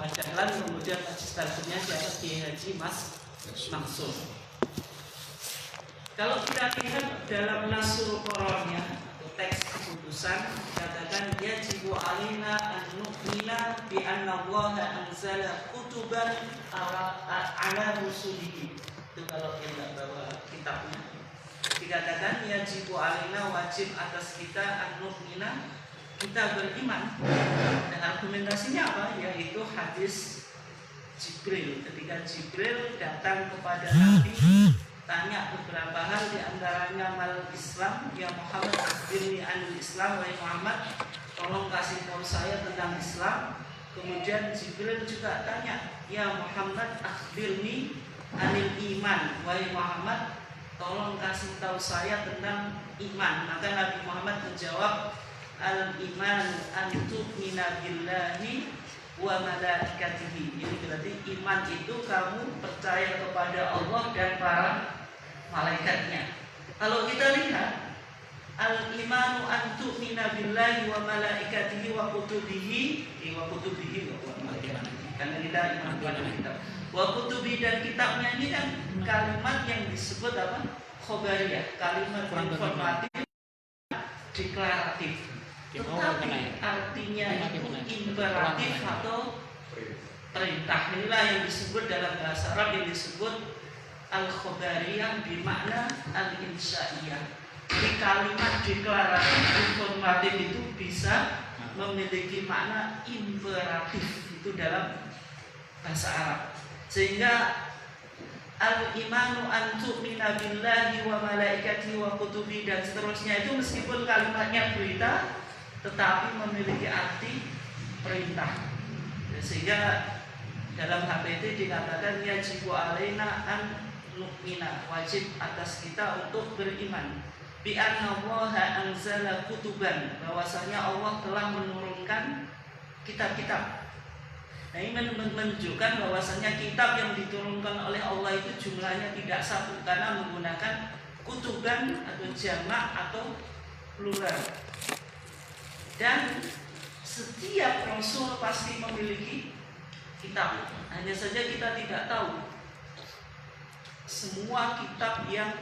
Ahmad Dahlan, kemudian Majlis Tarjumnya siapa? Kiai Haji Mas Mansur. Kalau kita lihat dalam Nasrul Qur'annya, teks keputusan dikatakan yajibu alaina an nu'mina bi anna Allah anzala kutuban ala rusulihi. Itu kalau kita bawa kitabnya dikatakan yajibu alaina, wajib atas kita an nu'mina, kita beriman. Dan argumentasinya apa? Yaitu hadis Jibril. Ketika Jibril datang kepada Nabi, tanya beberapa hal, diantaranya mal Islam, ya Muhammad akhbirni anil Islam, wahai Muhammad tolong kasih tahu saya tentang Islam. Kemudian Jibril juga tanya, ya Muhammad akhbirni anil iman, wahai Muhammad tolong kasih tahu saya tentang iman. Maka Nabi Muhammad menjawab, al iman an tu'mina billahi wa malaikatihi. Ini berarti iman itu kamu percaya kepada Allah dan para malaikatnya. Kalau kita lihat al-imanu an tu'mina billahi wa malaikatihi wa kutubihi wa malaikatihi. Karena kita iman kepada kitab. Wa kutubi, dan kitabnya ini kan kalimat yang disebut apa? Khobariyah, kalimat informatif deklaratif. Tetapi artinya itu imperatif atau perintah. Inilah yang disebut dalam bahasa Arab yang disebut al-khobariyah bermakna al-insya'iyah. Jadi kalimat deklaratif informatif itu bisa memiliki makna imperatif itu dalam bahasa Arab. Sehingga al-imanu an tu'mina billahi wa malaikatihi wa kutubi dan seterusnya itu meskipun kalimatnya berita tetapi memiliki arti perintah. Sehingga dalam HPT dikatakan yajibu alaina an nu'mina, wajib atas kita untuk beriman bi anna Allaha anzala kutuban, bahwasanya Allah telah menurunkan kitab-kitab. Nah, ini menunjukkan bahwasanya kitab yang diturunkan oleh Allah itu jumlahnya tidak satu karena menggunakan kutuban atau jamak atau plural. Dan setiap rasul pasti memiliki kitab. Hanya saja kita tidak tahu semua kitab yang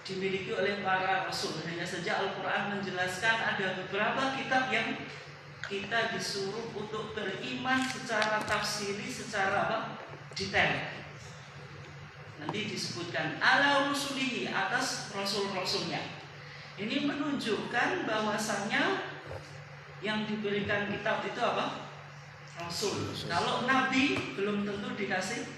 dimiliki oleh para rasul. Hanya saja Al-Quran menjelaskan ada beberapa kitab yang kita disuruh untuk beriman secara tafsiri, secara apa? Detail. Nanti disebutkan ala rusulihi, atas rasul-rasulnya. Ini menunjukkan bahwasannya yang diberikan kitab itu apa? Rasul. Kalau nabi belum tentu dikasih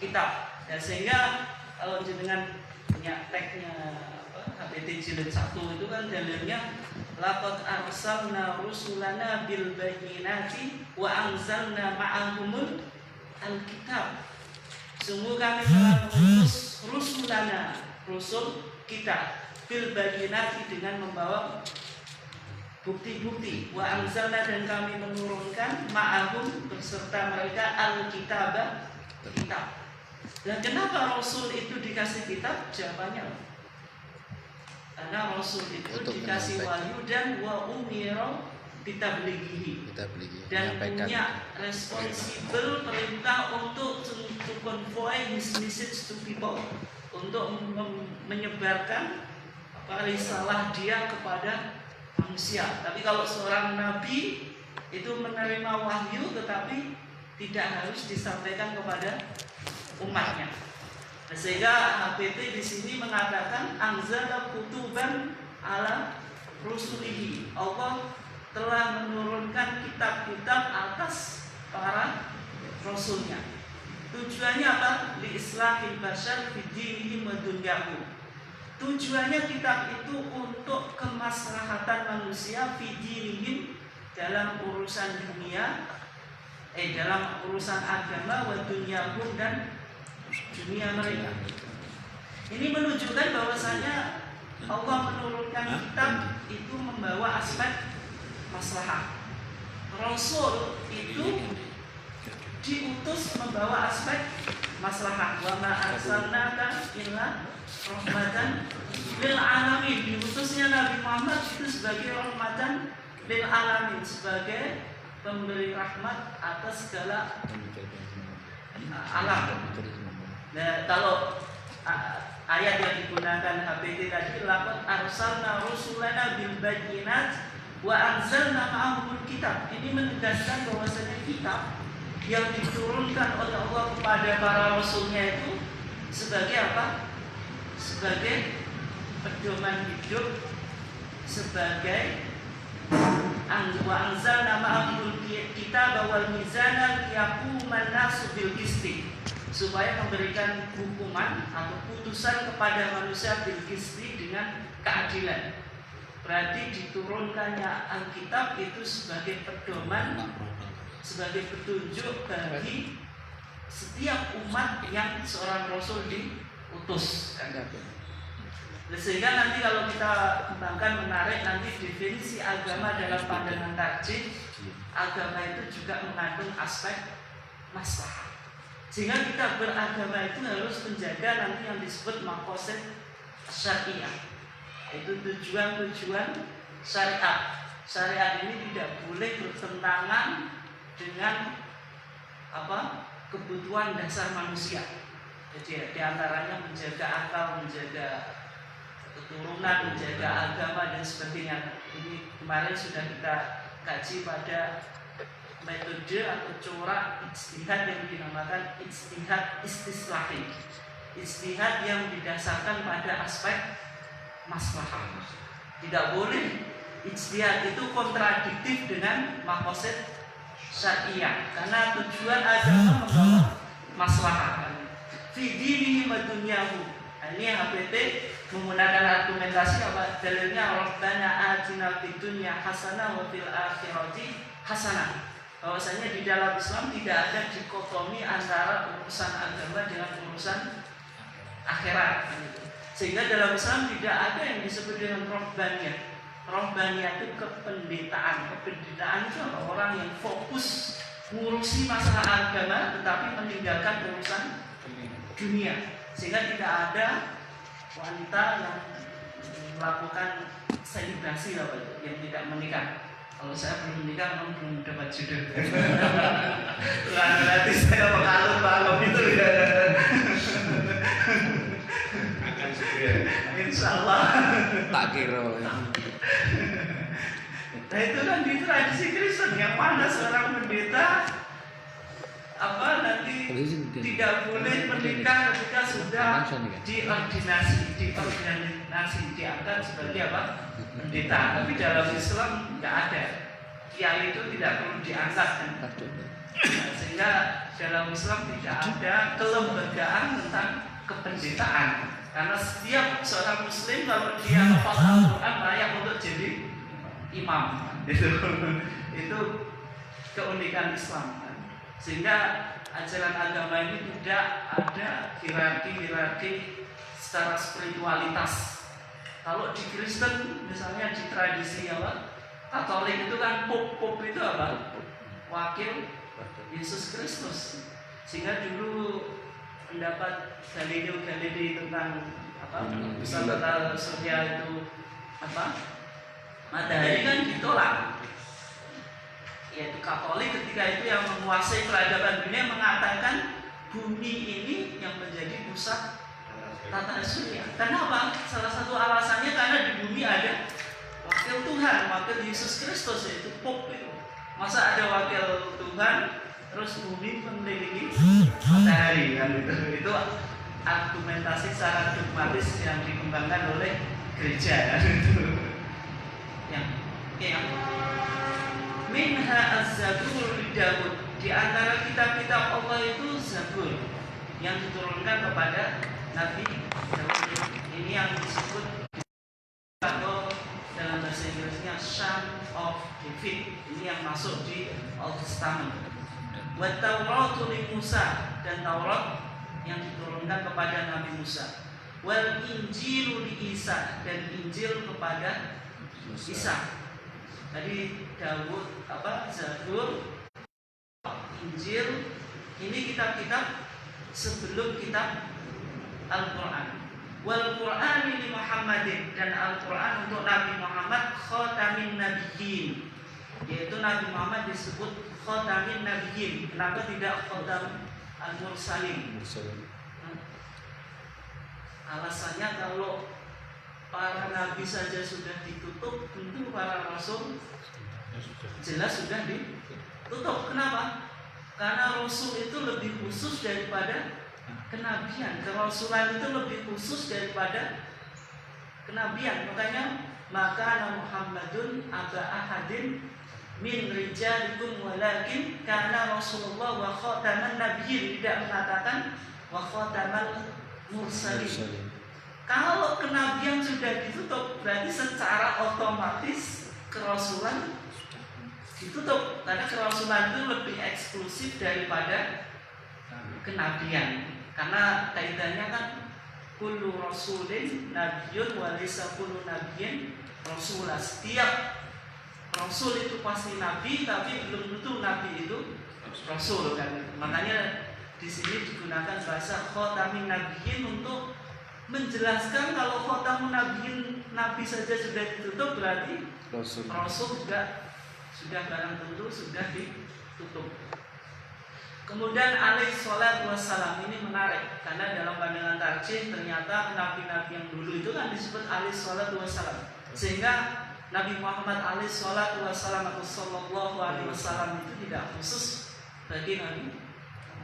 kitab. Ya, sehingga kalau dengan punya tagnya HPT jilid 1 itu kan dalilnya laqad arsalna rusulana bil bayyinati wa anzalna ma'ahumul alkitab. Sungguh kami telah mengutus rusulana, rusul kita, bil bayyinati, dengan membawa bukti-bukti, wa anzalna, dan kami menurunkan ma'ahum, beserta mereka, alkitab, kitab. Dan kenapa Rasul itu dikasih kitab? Jawabannya karena Rasul itu dikasih wahyu dan wa umira bitablighihi, dan punya responsible perintah untuk to convey his message to people, untuk menyebarkan risalah dia kepada manusia. Tapi kalau seorang nabi itu menerima wahyu tetapi tidak harus disampaikan kepada umatnya. Sehingga HPT di sini mengatakan anzala kutuban ala rusulihi. Allah telah menurunkan kitab-kitab atas para rasulnya. Tujuannya apa? Li islahil bashar fi dinihim wa dunyahum. Tujuannya kitab itu untuk kemaslahatan manusia fi dinihim, dalam urusan dunia, dalam urusan agama, wa dunyahum, dan dunia mereka. Ini menunjukkan bahwasanya Allah menurunkan kitab itu membawa aspek maslahat. Rasul itu diutus membawa aspek maslahat. Wa ma arsalnaka illa rahmatan lil alamin. Diutusnya Nabi Muhammad itu sebagai rahmatan lil alamin, sebagai pemberi rahmat atas segala alam. Nah, kalau ayat yang digunakan HPT tadi, laqad arsalna rusulana bil bayyinat wa anzalna ma'ahumul kitab. Ini menegaskan bahwasanya kitab yang diturunkan oleh Allah kepada para rasulnya itu sebagai apa? Sebagai pedoman hidup, sebagai wa anzalna ma'ahumul kitab wal mizana liyaquman nasu bil qisti, supaya memberikan hukuman atau putusan kepada manusia bil qisti dengan keadilan. Berarti diturunkannya Alkitab itu sebagai pedoman, sebagai petunjuk bagi setiap umat yang seorang rasul diutus. Sehingga nanti kalau kita kembangkan, menarik nanti definisi agama dalam pandangan tarjih, agama itu juga mengandung aspek maslahah. Sehingga kita beragama itu harus menjaga nanti yang disebut maqasid syariah, itu tujuan-tujuan syariat. Syariat ini tidak boleh bertentangan dengan kebutuhan dasar manusia. Jadi diantaranya menjaga akal, menjaga keturunan, menjaga agama dan sebagainya. Ini kemarin sudah kita kaji pada metode atau corak ijtihad yang dinamakan ijtihad istislahi. Ijtihad yang didasarkan pada aspek maslahah. Tidak boleh ijtihad itu kontradiktif dengan maqasid syariah, karena tujuan agama membawa maslahah. Fi dinihi wa dunyahu. Ini HPT menggunakan argumentasi apa? Dalilnya Rabbana atina fid dunya hasanah wa fil akhirati hasanah. Bahwasanya di dalam Islam tidak ada dikotomi antara urusan agama dengan urusan akhirat. Sehingga dalam Islam tidak ada yang disebut dengan rohbaniyah. Rohbaniyah itu kependetaan. Kependetaan itu adalah orang yang fokus ngurusi masalah agama tetapi meninggalkan urusan dunia. Sehingga tidak ada wanita yang melakukan selebrasi yang tidak menikah. Kalau saya belum menikah, memang belum dapat jodoh. Berarti saya maklum itu ya. Akan segera. Insya Allah. Tak kira. Nah itu kan di tradisi Kristen, yang mana seorang pendeta nanti tidak boleh menikah ketika sudah diordinasi diangkat sebagai pendeta. Tapi dalam Islam nggak ada, kiai itu tidak perlu diangkat kan? Sehingga dalam Islam tidak ada kelembagaan tentang kependetaan, karena setiap seorang Muslim kalau dia hafal Al-Quran layak untuk jadi imam. Itu keunikan Islam. Sehingga ajaran agama ini tidak ada hierarki secara spiritualitas. Kalau di Kristen misalnya di tradisi Katolik itu kan Pop itu wakil Yesus Kristus. Sehingga dulu pendapat Galileo Galilei tentang pusat tata surya itu matahari kan ditolak. Yaitu Katolik ketika itu yang menguasai peradaban dunia mengatakan bumi ini yang menjadi pusat tata surya. Kenapa? Salah satu alasannya karena di bumi ada wakil Tuhan, wakil Yesus Kristus, yaitu Pope itu. Masa ada wakil Tuhan terus bumi mengelilingi matahari kan itu. Itu argumentasi secara dogmatis yang dikembangkan oleh gereja kan itu. Yang minha az-zabur li Daud. Di antara kitab-kitab Allah itu Zabur yang diturunkan kepada Nabi Daud. Ini yang disebut atau dalam bahasa Inggrisnya Son of David. Ini yang masuk di Old Testament. Wa Tauratu li Musa, dan Taurat yang diturunkan kepada Nabi Musa. Wal Injilu li Isa, dan Injil kepada Isa. Tadi Daud Zabur, Injil, ini kitab-kitab sebelum kitab Al-Quran. Wal Quran li Muhammadin, dan Al-Quran untuk Nabi Muhammad khatamin nabiyyin. yaitu Nabi Muhammad disebut khatamin nabiyyin. Kenapa tidak khatam al-mursalin? Alasannya kalau para nabi saja sudah ditutup, tentu para rasul jelas sudah ditutup. Kenapa? Karena rasul itu lebih khusus daripada kenabian. Kerasulan itu lebih khusus daripada kenabian. Makanya maka Muhammadun aba ahadin min rijalikum walakin kana Rasulullah wa khataman nabiyyin, tidak mengatakan wa khatamal mursalin. Kalau kenabian sudah ditutup, berarti secara otomatis kerasulan ditutup, karena kerasulan itu lebih eksklusif daripada kenabian. Karena kaitannya kan kullu rasulin nabiyyun wa laysa kullu nabiyyin rasulah. Setiap rasul itu pasti nabi, tapi belum tentu nabi itu rasul kan. Makanya di sini digunakan bahasa khatamin nabiyyin untuk menjelaskan kalau khatamun nabiyyin, nabi saja sudah ditutup, berarti rasul juga sudah barang tentu sudah ditutup. Kemudian alaih sholat wassalam ini menarik, karena dalam pandangan tarjih ternyata nabi-nabi yang dulu itu kan disebut alaih sholat wassalam, sehingga Nabi Muhammad alaih sholat wassalam atau sallallahu alaihi wasallam itu tidak khusus bagi Nabi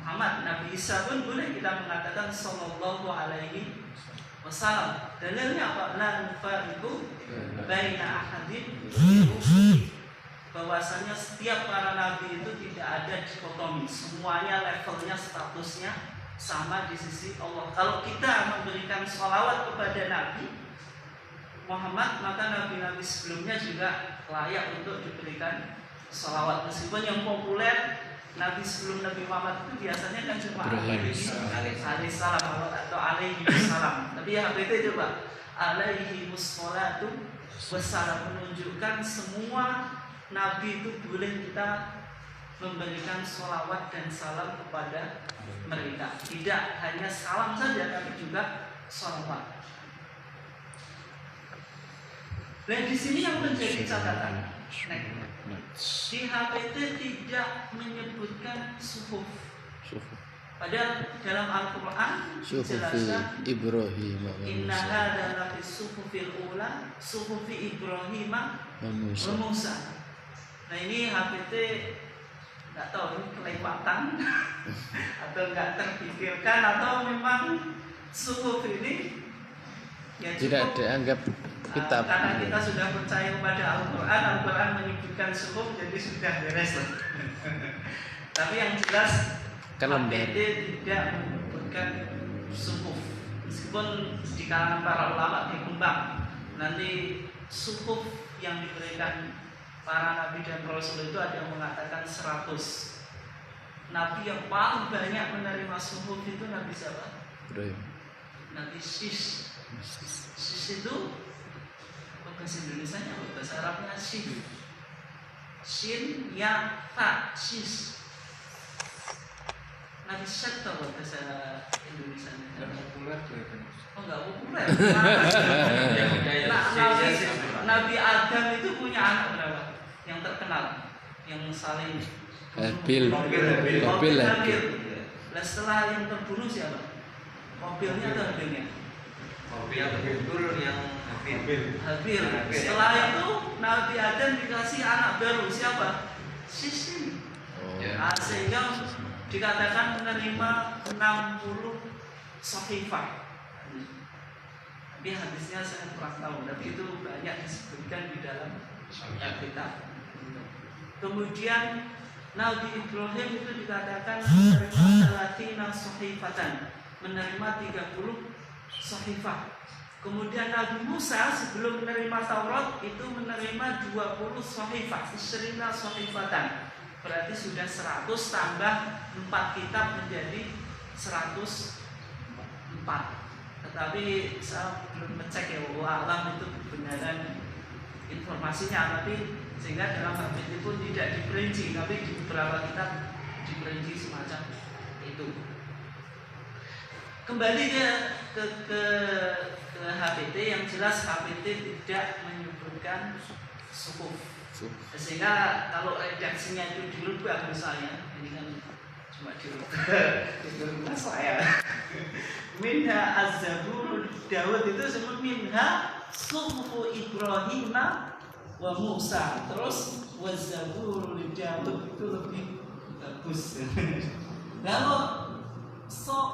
Muhammad. Nabi Isa pun boleh kita mengatakan sallallahu alaihi wasallam. Dalilnya apa? La nufariqu baina ahadin, bahwasanya setiap para nabi itu tidak ada dikotomi, semuanya levelnya, statusnya sama di sisi Allah. Kalau kita memberikan sholawat kepada Nabi Muhammad, maka nabi-nabi sebelumnya juga layak untuk diberikan sholawat. Meskipun yang populer nabi sebelum Nabi Muhammad itu biasanya kan cuma alaihi salam atau alaihi salam. Tapi ya itu coba alaihi musholatu wassalam, menunjukkan semua nabi itu boleh kita memberikan sholawat dan salam kepada mereka. Tidak hanya salam saja, tapi juga sholawat. Dan di sini yang menjadi catatan, di HPT tidak menyebutkan suhuf. Padahal dalam Al-Quran dijelaskan Ibrahim inna hadza lafi suhufil ula suhufi Ibrahim wa Musa. Nah ini HPT nggak tahu ini kelewatan atau nggak terpikirkan, atau memang suhuf ini ya tidak dianggap kitab. Karena kita sudah percaya kepada Al-Quran, Al-Quran menyebutkan suhuf, jadi sudah beres lah. Tapi yang jelas HPT tidak menyebutkan suhuf, meskipun di kalangan para ulama berkembang. Nanti suhuf yang diberikan para nabi dan rasul itu ada yang mengatakan 100. Nabi yang paling banyak menerima suhuf itu Nabi siapa? Nabi Sis. Sis itu bahasa Indonesia nya, bahasa Arabnya Sin. Sin ya ta Sis. Nabi Syed tahu bahasa Indonesia nya. Oh enggak populer. Nabi Adam itu punya anak berapa? Yang terkenal, yang saling Habil. Nah, setelah yang terbunuh siapa? Habilnya atau Habilnya? Habil. Setelah itu Nabi Adam dikasih anak baru siapa? Sisin. Nah, sehingga dikatakan menerima 60 sahifah. Tapi hadisnya saya kurang tahu, tapi itu banyak disebutkan di dalam kitab. Kemudian Nabi Ibrahim itu dikatakan menerima 30 sahifatan, menerima 30 sahifah. Kemudian Nabi Musa sebelum menerima Taurat itu menerima 20 sahifah, 20 sahifatan. Berarti sudah 100 tambah 4 kitab menjadi 104. Tetapi saya belum ngecek ya, alam itu kebenaran informasinya, tapi sehingga dalam HPT pun tidak diperinci, tapi di beberapa kitab diperinci semacam itu. Kembali ke HPT, yang jelas HPT tidak menyebutkan suhuf. Sehingga kalau redaksinya itu dirubah misalnya, ini kan cuma dirubah saya. Minha az-zabur Daud itu sebut minha suhufu Ibrahim wa Musa. Terus waz-zabur Daud itu lebih bagus. Lalu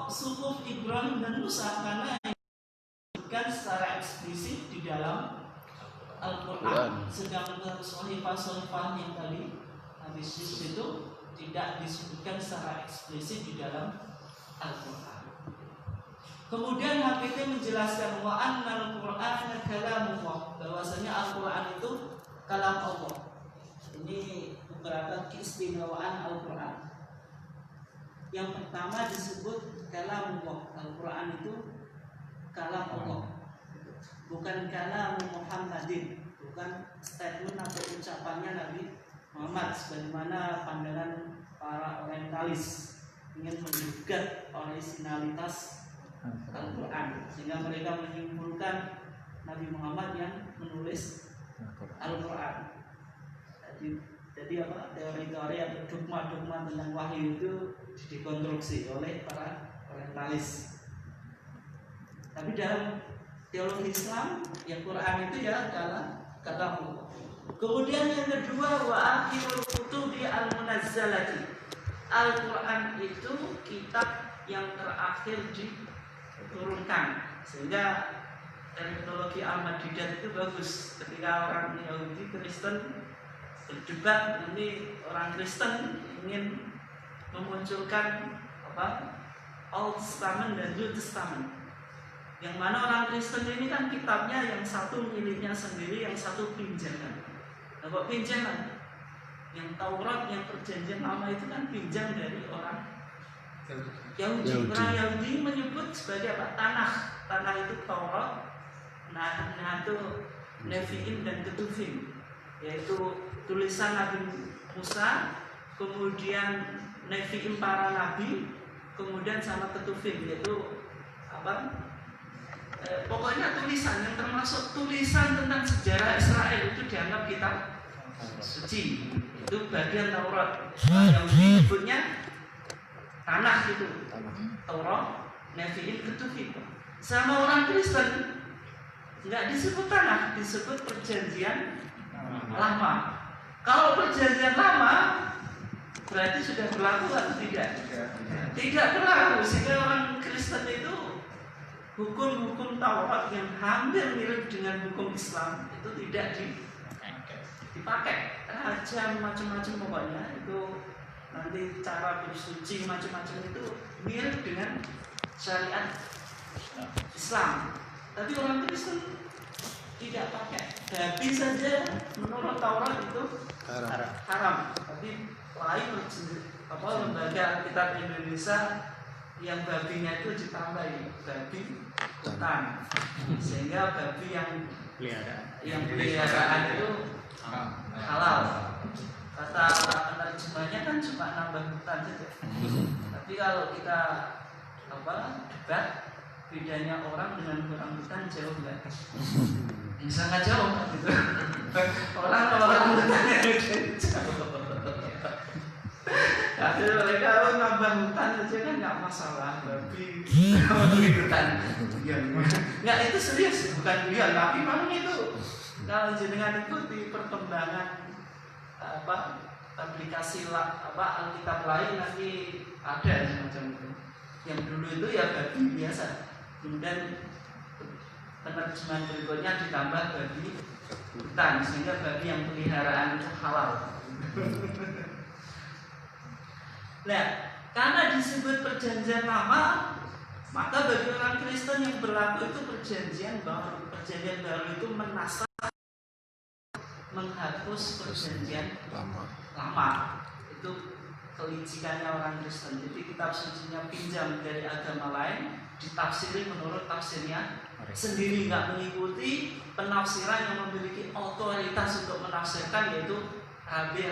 suhuf Ibrahim dan Musa karena disebutkan secara eksplisit di dalam Al-Quran, sedangkan sohifah yang tadi hadis itu tidak disebutkan secara eksplisit di dalam Al-Quran. Kemudian HPT menjelaskan wa annal Qur'ana kalamullah, bahwasanya Al-Quran itu kalam Allah. Ini beberapa keistimewaan Al-Quran. Yang pertama disebut kalamullah, Al-Quran itu kalam Allah, bukan kalam Muhammadin, bukan statement atau ucapannya Nabi Muhammad sebagaimana pandangan para orientalis ingin mengugat originalitas Al-Quran, sehingga mereka menyimpulkan Nabi Muhammad yang menulis Al-Quran. Jadi apa, teori-teori atau dogma-dogma tentang wahyu itu dikonstruksi oleh para orientalis. Tapi dalam teologi Islam, yang Quran itu ya adalah kata Allah. Kemudian yang kedua, wa akhirul kutubi al-munazzalati. Al-Quran itu kitab yang terakhir diturunkan. Sehingga terminologi Al-Madidat itu bagus. Ketika orang Yahudi Kristen berdebat, ini orang Kristen ingin memunculkan apa? Old Testament dan New Testament. Yang mana orang Kristen ini kan kitabnya yang satu miliknya sendiri, yang satu pinjaman. Nah, kok pinjaman? Yang Taurat, yang Perjanjian Lama itu kan pinjam dari orang Yahudi. Orang Yahudi menyebut sebagai apa? Tanah. Tanah itu Taurat, nah itu Nevi'im dan Ketuvim, yaitu tulisan Nabi Musa, kemudian Nevi'im para nabi, kemudian sama Ketuvim, yaitu apa? Pokoknya tulisan yang termasuk tulisan tentang sejarah Israel itu dianggap kitab suci. Itu bagian Taurat. Yang disebutnya tanah itu Taurat, Nevi'im, Ketuvim. Sama orang Kristen nggak disebut tanah, disebut perjanjian lama. Kalau perjanjian lama berarti sudah berlaku atau tidak? Tidak berlaku. Sehingga orang Kristen itu hukum-hukum Taurat yang hampir mirip dengan hukum Islam itu tidak dipakai. Rajam macam-macam pokoknya itu nanti cara bersuci macam-macam itu mirip dengan syariat Islam. Tapi orang Kristen tidak pakai. Babi saja menurut Taurat itu haram. Tapi lain apa lembaga kitab Indonesia yang babinya itu ditambahi babi hutan, sehingga babi yang peliharaan itu halal. Kata penerjemahnya kan cuma nambah hutan saja. Tapi kalau kita debat, bedanya orang dengan orang hutan jauh nggak? Sangat jauh gitu. Orang hutannya jauh. Tapi mereka nambah hutan aja kan nggak masalah. Babi hutan, nggak itu serius, bukan dia. Tapi memang itu kalau jenengan ikuti perkembangan aplikasi Alkitab lain nanti ada semacam itu. Yang dulu itu ya babi biasa, kemudian penerjemahan berikutnya ditambah babi hutan, sehingga babi yang peliharaan itu halal. Nah, karena disebut perjanjian lama, maka bagi orang Kristen yang berlaku itu perjanjian baru. Perjanjian baru itu menghapus perjanjian lama. Itu kelicikannya orang Kristen. Jadi kitab sucinya pinjam dari agama lain, ditafsiri menurut tafsirnya sendiri, nggak mengikuti penafsiran yang memiliki otoritas untuk menafsirkan, yaitu HB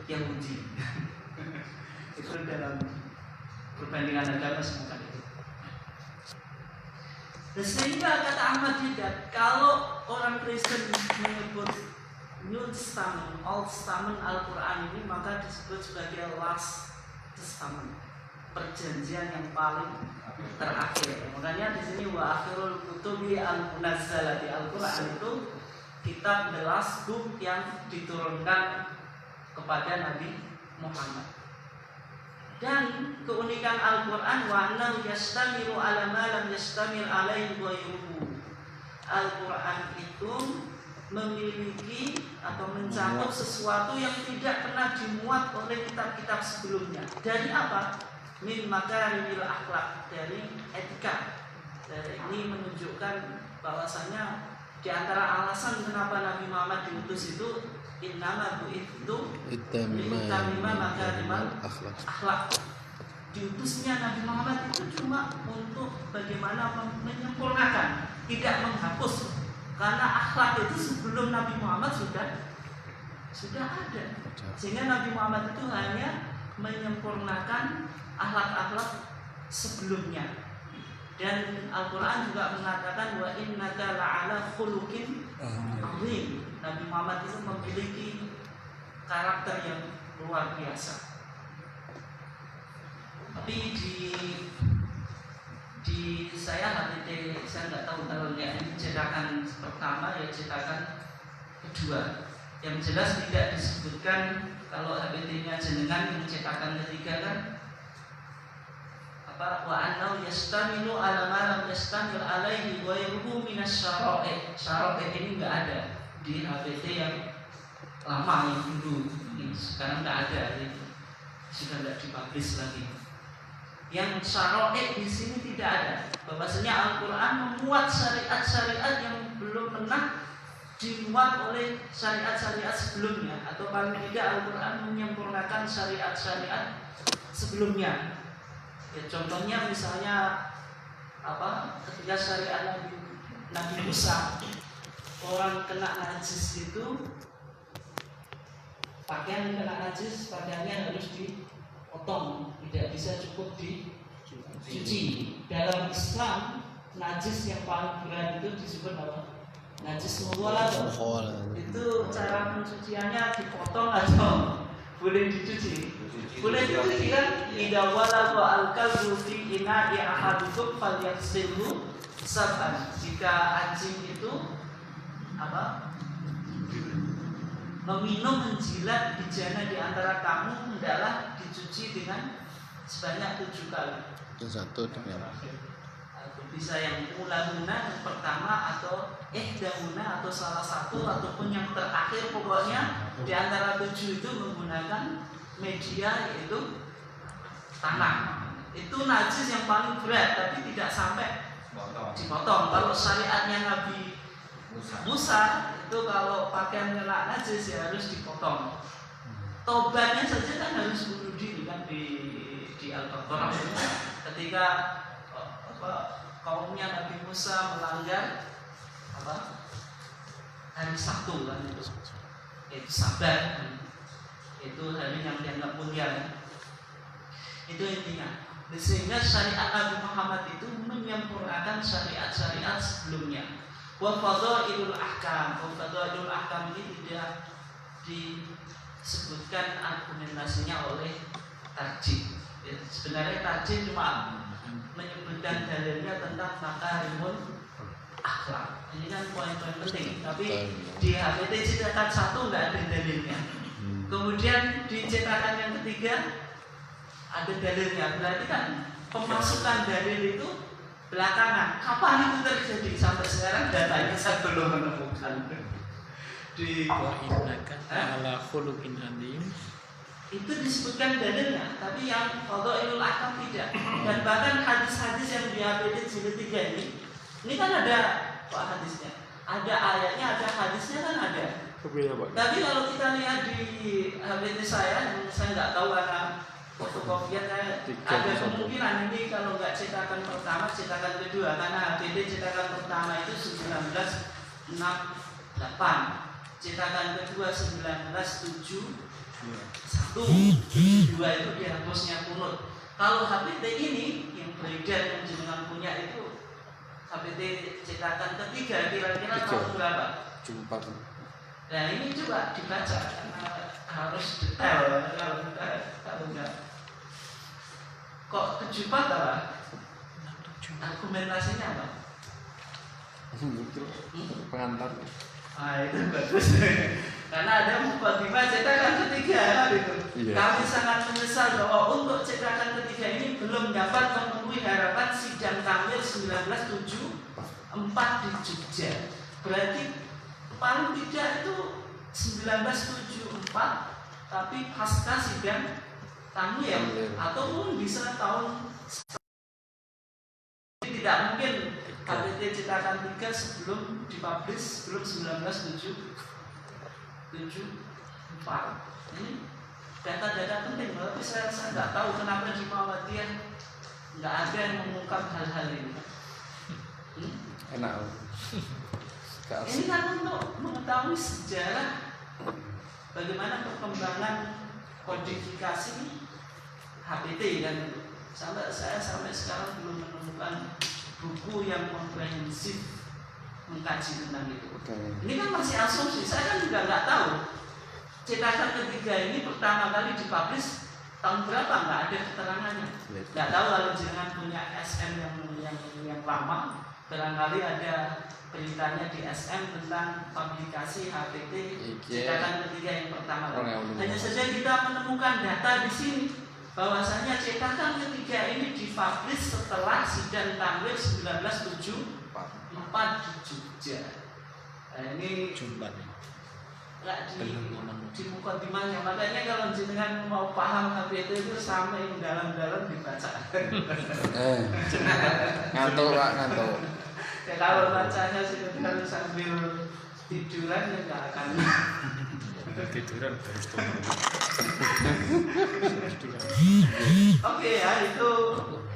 Yahudi. Itu dalam perbandingan agama semacam itu. Sehingga kata Ahmad Didat, kalau orang Kristen menyebut New Testament, Old Testament Al-Quran ini maka disebut sebagai Last Testament, perjanjian yang paling terakhir. Makanya di sini wa akhirul kutubi al-munazzala, di Al-Quran itu kitab the last book yang diturunkan kepada Nabi Muhammad. Dan keunikan Al-Quran wa annahu yastamiru ala ma lam yastamir alaihi ghairuhu. Al-Quran itu memiliki atau mencakup sesuatu yang tidak pernah dimuat oleh kitab-kitab sebelumnya. Dari apa? Min makarimil akhlak, dari etika. Ini menunjukkan bahwasanya di antara alasan kenapa Nabi Muhammad diutus itu innama bu'ithu liutamima makarimal akhlak. Diutusnya Nabi Muhammad itu cuma untuk bagaimana menyempurnakan, tidak menghapus. Karena akhlak itu sebelum Nabi Muhammad sudah ada. Sehingga Nabi Muhammad itu hanya menyempurnakan akhlak-akhlak sebelumnya. Dan Al-Quran juga mengatakan wa innaka la'ala khuluqin azim. Nabi Muhammad itu memiliki karakter yang luar biasa. Tapi di saya HTT, saya nggak tahu kalau yang ini cetakan pertama ya cetakan kedua. Yang jelas tidak disebutkan kalau HTT-nya jenengan yang cetakan ketiga kan apa wa annahu yastamilu ala ma lam yastamil alaihi ghairuhu minas syara'i. Syara'i ini nggak ada di HTT yang lama yang dulu. Sekarang nggak ada, sudah nggak dipublish lagi. Yang syara'i di sini tidak ada. Bahwasanya Al-Quran memuat syariat-syariat yang belum pernah dimuat oleh syariat-syariat sebelumnya, atau paling tidak Al-Quran menyempurnakan syariat-syariat sebelumnya. Ya, contohnya misalnya ketika syariat Nabi Musa, orang kena najis itu pakaian kena najis, pakaiannya harus dipotong, tidak bisa cukup dicuci. Dalam Islam najis yang paling berat itu disebut apa? Najis mughalladh. Itu cara pencuciannya dipotong atau boleh dicuci? Boleh dicuci kan? Idza walagha al-kalbu fi ina'i ahadukum falyaghsilhu sab'an. Jika anjing itu meminum, menjilat bejana di antara kamu, hendaklah dicuci dengan sebanyak 7 kali. Itu satu dengan Bisa yang ulahuna yang pertama, atau ihdahuna atau salah satu, ataupun yang terakhir. Pokoknya di antara 7 itu menggunakan media, yaitu tanah. Itu najis yang paling berat, tapi tidak sampai dipotong. Kalau syariatnya Nabi Musa itu kalau pakaian kena najis ya harus dipotong. Tobatnya saja kan harus bunuh diri kan di Al-Baqarah ketika kaumnya Nabi Musa melanggar hari Sabtu kan, itu Sabat, itu hari yang dianggap mulia. Itu intinya. Sehingga syariat Nabi Muhammad itu menyempurnakan syariat-syariat sebelumnya. Wa fadhailul ahkam. Fadhailul ahkam ini tidak disebutkan argumentasinya oleh tarjih. Ya, sebenarnya tarjih cuma menyebutkan dalilnya tentang makarimul akhlak. Ini kan poin-poin penting. Tapi di HTT cetakan 1 nggak ada dalilnya. Kemudian di cetakan yang ketiga ada dalilnya. Berarti kan pemasukan dalil itu belakangan. Kapan itu terjadi? Sampai sekarang datanya saya belum menemukan. Di wa innaka ala khuluqin azim. Itu disebutkan dalilnya, tapi yang fadhailul ahkam tidak. Dan bahkan hadis-hadis yang di HTT jilid 3 ini kan ada hadisnya, ada ayatnya, ada hadisnya kan ada. Tapi kalau kita lihat di HTT saya nggak tahu karena fotokopian saya ada kemungkinan ini kalau nggak cetakan pertama, cetakan kedua, karena HTT cetakan pertama itu 1968, cetakan kedua 1971, 2 itu dihapusnya kunut. Kalau HTT ini yang beredar yang jenengan punya itu HTT cetakan ketiga, kira-kira tahun berapa? Nah ini coba dibaca karena harus detail. Kalau enggak kok 7 apa? Argumentasinya apa? Pengantar. Ah itu bagus. Karena ada mukadimah cetakan ketiga gitu. Iya. Kami sangat menyesal bahwa untuk cetakan ketiga ini belum dapat memenuhi harapan sidang tampil 1974 di Jogja. Berarti paling tidak itu 1974, tapi pasca sidang tampil ataupun bisa tahun. Tidak mungkin KTT cetakan 3 sebelum dipublish sebelum 1974. Ini data-data penting, tapi saya nggak tahu kenapa di Muhammadiyah nggak ada yang mengungkap hal-hal ini. Enak. Ini kan untuk mengetahui sejarah bagaimana perkembangan kodifikasi HPT dan saya sampai sekarang belum menemukan buku yang komprehensif mengkaji tentang itu. Ini kan masih asumsi, saya kan juga nggak tahu cetakan ketiga ini pertama kali dipublish tahun berapa, nggak ada keterangannya. Nggak tahu kalau jangan punya SM yang lama, barangkali ada beritanya di SM tentang publikasi HPT cetakan ketiga yang pertama kali. Hanya saja kita menemukan data di sini bahwasanya cetakan ketiga ini dipublish setelah sidang tampil 1974 di Jogja. Nah, ini nggak di mukadimahnya, makanya kalau jenengan mau paham HPT itu sampai yang dalam-dalam dibaca. Ngantuk Pak, ngantuk. Ya kalau bacanya sekedar sambil tiduran ya nggak akan. Tiduran terus Oke ya, itu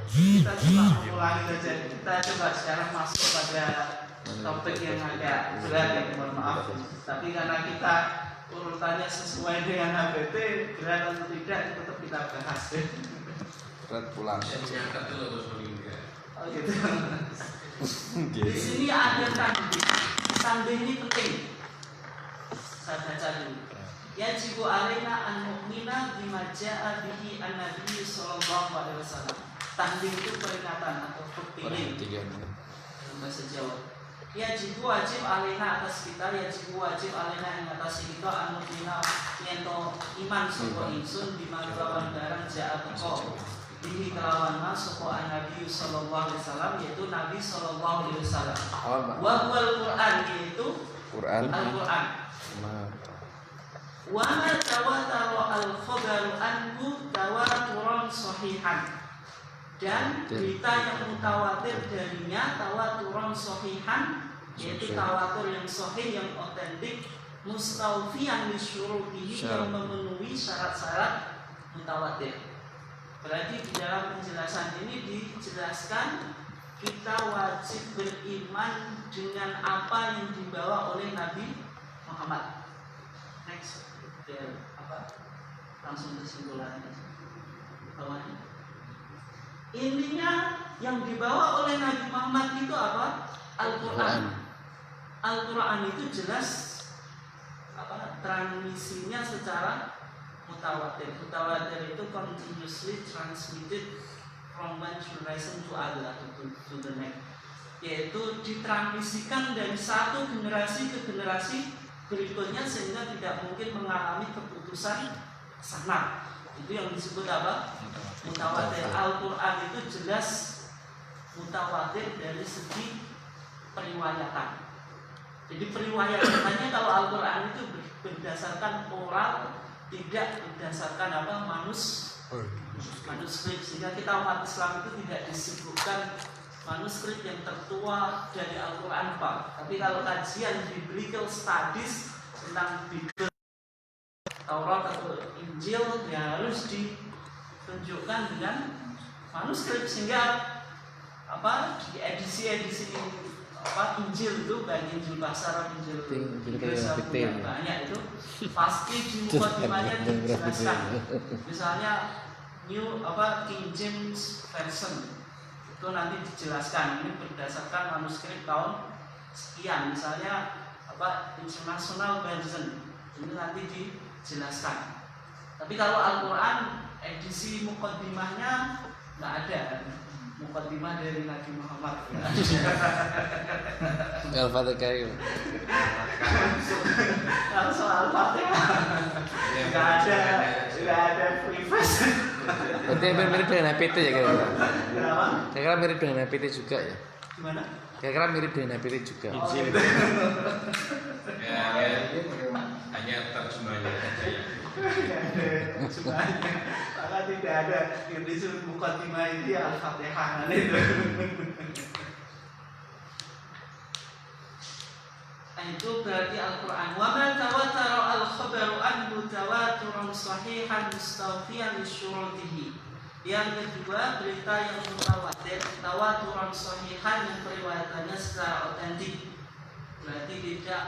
kita coba mengulangi saja. Kita coba sekarang masuk pada topik yang agak berat ya, mohon maaf. Tapi karena kita urutannya sesuai dengan HPT, berat atau tidak tetap kita bahas. Berat pulang. Oh gitu. Di sini ada tanding. Tanding ini penting. Saya baca dulu. Yajibu alaina an nu'mina bima ja'a bihi an-nabi sallallahu alaihi wasallam. Tanding itu peringatan atau kepingin dalam bahasa Jawa. Yajibu wajib alaina atas kita, yajibu wajib alaina yang atas kita an nu'mina yento iman sapa ingsun bima kelawan barang ja'a teko bihi kelawan mas sapa an-nabi sallallahu alaihi wasallam, yaitu Nabi sallallahu alaihi wasallam. Wa huwal Qur'an, yaitu Al-Qur'an. Wa ma tawatara al-khabaru anhu tawaturan sahihan, dan berita yang mutawatir darinya tawaturan sahihan, yaitu tawatur yang sahih, yang otentik, mustawfiyan li syurutihi, yang memenuhi syarat-syarat mutawatir. Berarti di dalam penjelasan ini dijelaskan kita wajib beriman dengan apa yang dibawa oleh Nabi Muhammad. Next. Langsung kesimpulannya bawahnya. Intinya yang dibawa oleh Nabi Muhammad itu apa? Al-Quran. Al-Quran itu jelas transmisinya secara mutawatir. Mutawatir itu continuously transmitted from one generation to other, to the next, yaitu ditransmisikan dari satu generasi ke generasi berikutnya sehingga tidak mungkin mengalami keputusan sanad. Itu yang disebut apa? Mutawatir. Al-Quran itu jelas mutawatir dari segi periwayatan. Jadi periwayatannya kalau Al-Quran itu berdasarkan oral, tidak berdasarkan manuskrip, sehingga kita umat Islam itu tidak disebutkan manuskrip yang tertua dari Al-Quran Pak. Tapi kalau kajian biblical studies tentang Bible, Taurat atau Injil, ya harus ditunjukkan dengan manuskrip, sehingga di edisi Injil itu baik Injil bahasa Arab, Injil Inggris banyak itu pasti di mukadimahnya dijelaskan. Misalnya King James Version itu nanti dijelaskan ini berdasarkan manuskrip tahun sekian. Misalnya international version ini nanti dijelaskan. Tapi kalau Al-Quran edisi muqaddimahnya nggak ada, muqaddimah dari Nabi Muhammad. Al-Fatihah itu. Kalau soal Fatihah nggak ada preface. Berarti mirip dengan HPT ya kira-kira. Kenapa? Kira-kira mirip dengan HPT juga ya. Gimana? Kira-kira mirip dengan HPT juga. Injil. Ya, hanya terjemahnya saja ya. Semuanya, maka tidak ada yang disebut muqaddimah ini Al-Fatihah itu. Itu berarti Al-Quran. Wa ma tawatara al-khabaru anhu tawaturan sahihan mustawfiyan lisyurutihi. Yang kedua, berita yang mutawatir tawaturan sahihan yang periwayatannya secara otentik, berarti tidak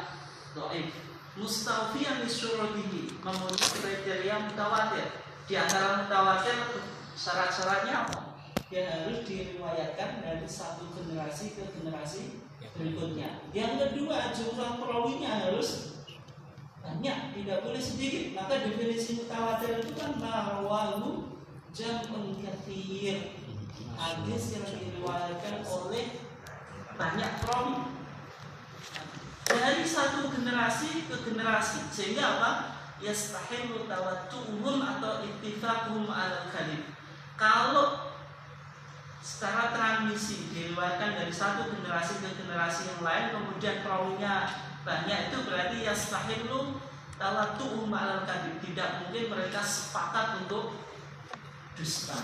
dhaif. Mustawfiyan lisyurutihi, memenuhi kriteria mutawatir. Di antara mutawatir syarat-syaratnya apa? Yang harus diriwayatkan dari satu generasi ke generasi berikutnya. Yang kedua, jumlah perawinya harus banyak, tidak boleh sedikit. Maka definisi mutawatir itu kan marwahu jam'un katsir, hadis yang diriwayatkan oleh banyak perawi dari satu generasi ke generasi, sehingga apa? Yastahilu tawattu'uhum atau ittifaquhum 'alal kalim. Kalau secara transmisi diriwayatkan dari satu generasi ke generasi yang lain, kemudian perawinya banyak, itu berarti yastahilu tawattu'uhum 'alal kalim. Tidak mungkin mereka sepakat untuk dusta.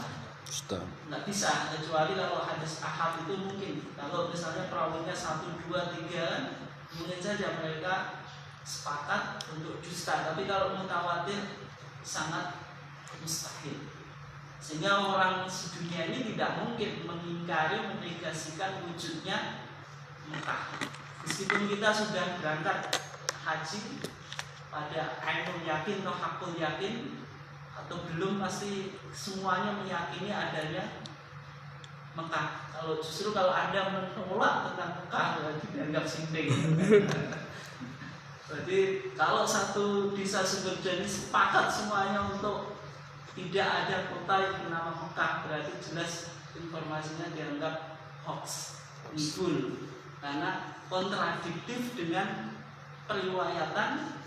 Nggak bisa, kecuali kalau hadis ahad itu mungkin. Kalau misalnya perawinya 1, 2, 3, mungkin saja mereka sepakat untuk dusta. Tapi kalau mutawatir sangat mustahil. Sehingga orang sedunia ini tidak mungkin mengingkari, menegasikan wujudnya Mekah. Meskipun kita sudah berangkat haji pada ainul yakin atau hakul yakin atau belum, pasti semuanya meyakini adanya Mekah. Kalau Anda menolak tentang Mekah, berarti dianggap sinting. Berarti kalau satu desa Sumberjo ini sepakat semuanya untuk tidak ada kota yang bernama Mekah, berarti jelas informasinya dianggap hoax, nibul, karena kontradiktif dengan periwayatan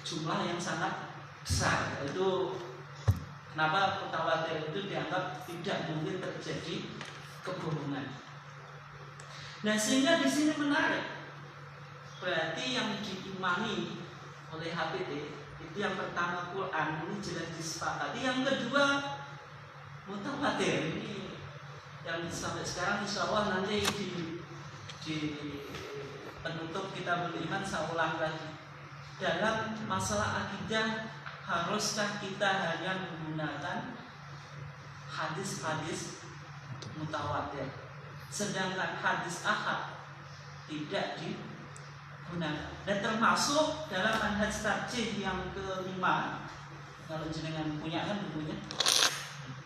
jumlah yang sangat besar. Itu kenapa mutawatir itu dianggap tidak mungkin terjadi kebohongan. Nah, sehingga di sini menarik. Berarti yang diimami oleh HPT itu yang pertama Quran, ini jelas disepakati. Yang kedua mutawatir, ini yang sampai sekarang insya Allah nanti di penutup kita beriman saya ulang lagi. Dalam masalah akidah, haruskah kita hanya menggunakan hadis-hadis mutawatir, sedangkan hadis ahad tidak digunakan? Dan termasuk dalam manhaj tarjih yang kelima, kalau jenengan punya kan bukunya,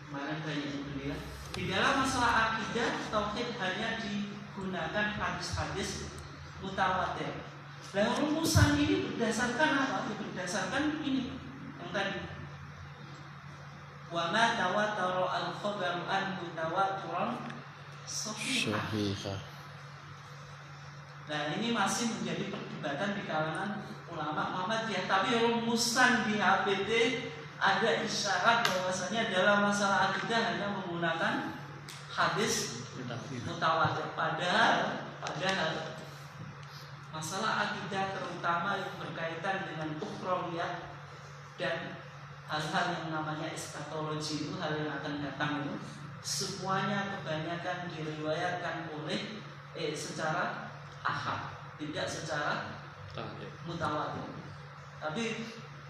kemarin banyak yang beli ya. Di dalam masalah akidah tauhid hanya digunakan hadis-hadis mutawatir. Dan rumusan ini berdasarkan apa? Berdasarkan ini yang tadi. Wa ma tawatara al-khabaru anhu tawaturan sahihah. Nah, ini masih menjadi perdebatan di kalangan ulama Muhammadiyah. Tapi rumusan di HPT ada isyarat bahwasanya dalam masalah akidah hanya menggunakan hadis mutawatir. Padahal masalah akidah terutama yang berkaitan dengan ukhrawiyah dan hal-hal yang namanya eskatologi, itu hal yang akan datang itu semuanya kebanyakan diriwayatkan oleh secara ahad, tidak secara mutawatir. Tapi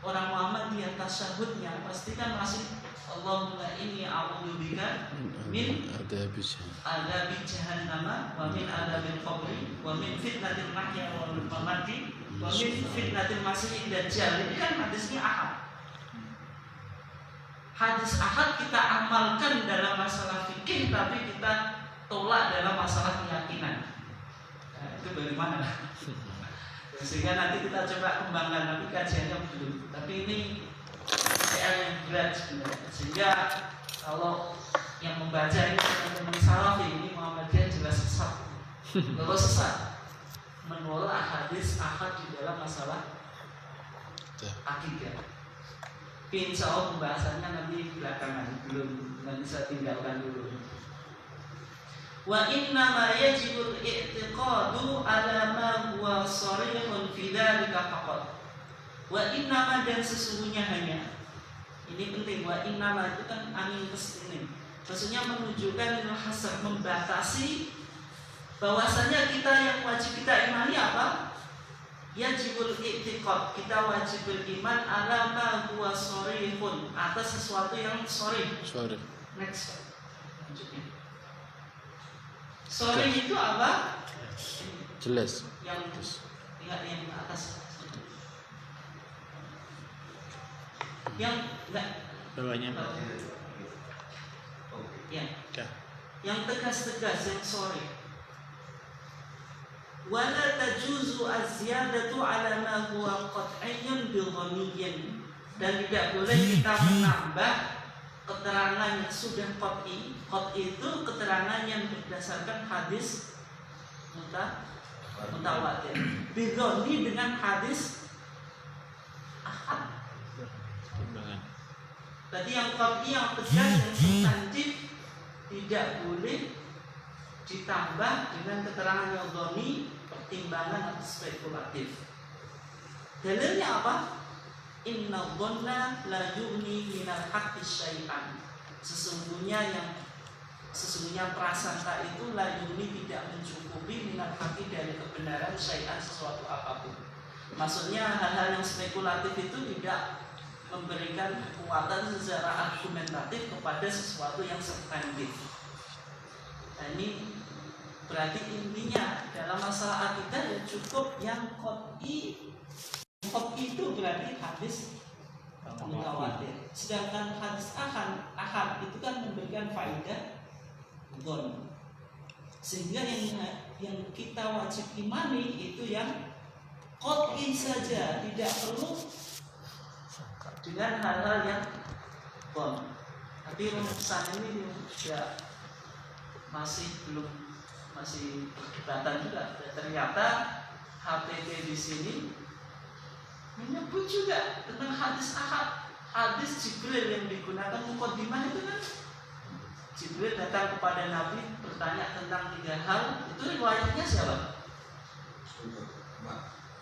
orang Muhammadiyah tasyahudnya pasti kan masih Allahumma inni a'udzubika min adabi jahannam wa min adabil qabri wa min fitnatil mahya wal mamati wa min fitnatil masiihid dajjal. Ini kan hadisnya ahad. Hadis ahad kita amalkan dalam masalah fikih, tapi kita tolak dalam masalah keyakinan. Nah, itu bagaimana? Sehingga nanti kita coba kembangkan, tapi kajiannya belum. Tapi ini PR yang berat sebenarnya. Sehingga kalau yang membaca ini teman-teman Salafi ini Muhammadiyah jelas sesat. Kalau sesat menolak hadis ahad di dalam masalah akidah. Insya Allah pembahasannya nanti belakangan, belum nanti saya tinggalkan dulu. Wa inna ma yajibul i'tiqadu ala ma huwa sharihun fi dzalika faqat. Wa inna ma dan sesungguhnya hanya. Ini penting, wa inna ma itu kan angin kesini. Maksudnya menunjukkan ilmu hasar, membatasi bahwasanya kita yang wajib kita imani apa? Yajibul i'tiqad, kita wajib beriman ala ma huwa sharihun, atas sesuatu yang sharih. Sorry. Next. Lanjutnya. Sore itu apa? Jelas. Yang ingat yang atas. Yang enggak bawahnya ya. dah. Yang tegas-tegas yang sore. Wala tajuzu az-ziyadatu ala ma huwa qat'iyyun bi ghaniyyin, dan tidak boleh kita menambah keterangan yang sudah qat'i. Qat'i itu keterangan yang berdasarkan hadis mutawatir. Bidhoni dengan hadis ahad. Berarti yang qat'i, yang tegas, yang substantif tidak boleh ditambah dengan keterangan yang dhoni, pertimbangan atau spekulatif. Dalilnya apa? Inna dhanna la yughni minal haqqi syai'an. Sesungguhnya prasangka itu la yughni tidak mencukupi minal haqqi dari kebenaran syai'an sesuatu apapun. Maksudnya hal-hal yang spekulatif itu tidak memberikan kekuatan secara argumentatif kepada sesuatu yang substantif. Nah, ini berarti intinya dalam masalah akidah ya cukup yang qat'i. Qat'i itu berarti hadis mutawatir. Sedangkan hadis ahad itu kan memberikan faedah dhon. Sehingga yang kita wajib imani itu yang qat'i saja, tidak perlu dengan hal-hal yang dhon. Tapi rumusan ini ya masih perdebatan juga. Ternyata HPT di sini menyebut juga tentang hadis ahad, hadis Jibril yang digunakan muqaddimah itu kan Jibril datang kepada Nabi bertanya tentang 3 hal. Itu riwayatnya siapa?